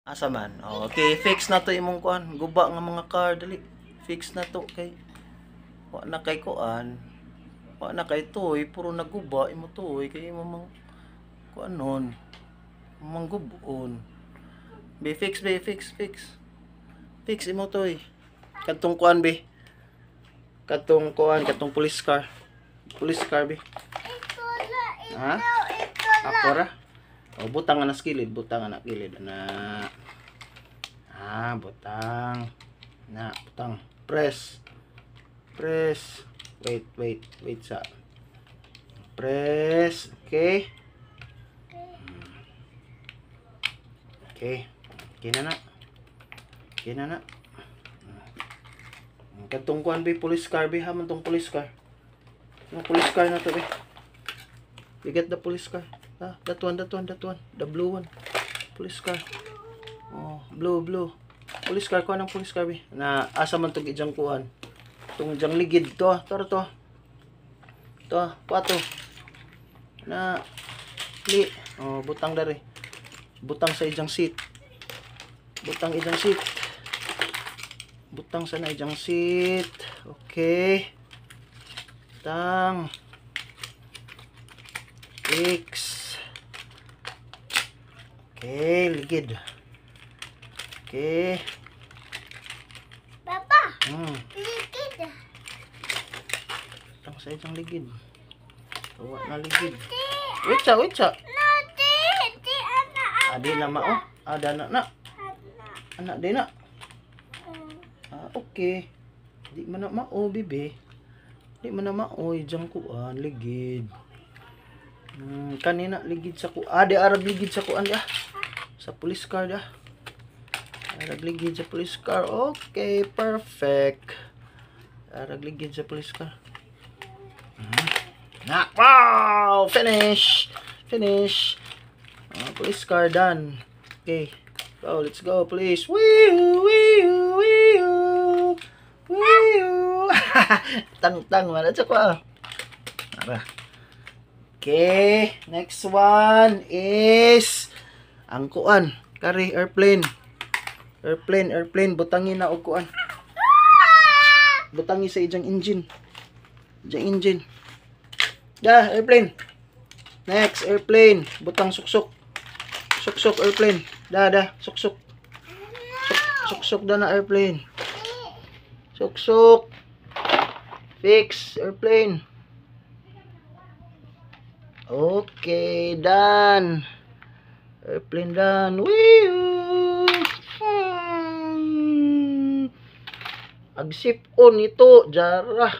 Asa man? Oh, okay, fix na to imong kuan. Guba nga mga car dali. Fix na to kay wa na kay kuan. Wa na kay toy, puro naguba imo toy kay imo mang kuanon. Manggubon. Be fix be fix fix. Fix imo toy. Katong kuan be. Katong kuan, katong police car. Police car be. Ha? Ako ra. O, butang nga na skilid, butang nga na kilid na. Butang. Na, butang. Press. Press. Wait sa. Press. Okay. Okay. Okay na na. Okay na na. Katong kuan be, police car be, ha man tong police car. Yung police car na to be. You get the police car. That one. The blue one. Police car. Oh, blue. Police car, kuha ng police car, be. Na, asa man itong ijang kuhan. Itong ijang ligid. To. Pato. Na, oh, butang dari. Butang sa ijang seat. Butang sa na ijang seat. Okay. Butang. Fix. Okay, ligid. Okay. Papa, ligid. Butang sa ijang ligid. Tawa na ligid. Wait sa. Di, anak. Adi na mao. Ada na. Anak din na. Okay. Di man na mao, bibi. Di man na mao, ijang kuan, ligid. Kanina ligid sa kuan. Di arag ligid sa kuan dia. Sa police car dia. Arag ligid sa police car. Okay, perfect. Arag ligid sa police car. Na, wow! Finish. Police car done. Okay. Go, let's go, please. Wee-hoo. Tang mana sa ko. Okay, next one is ang kuan, kari airplane. Butangin na og kuan. Butangi sa ijang engine. Airplane. Next, airplane. Butang suksok. Airplane. Suksok. Suksok na airplane. Suksok. Fix airplane. Okay, done. Airplane done. Wee! Agsip on ito, jara.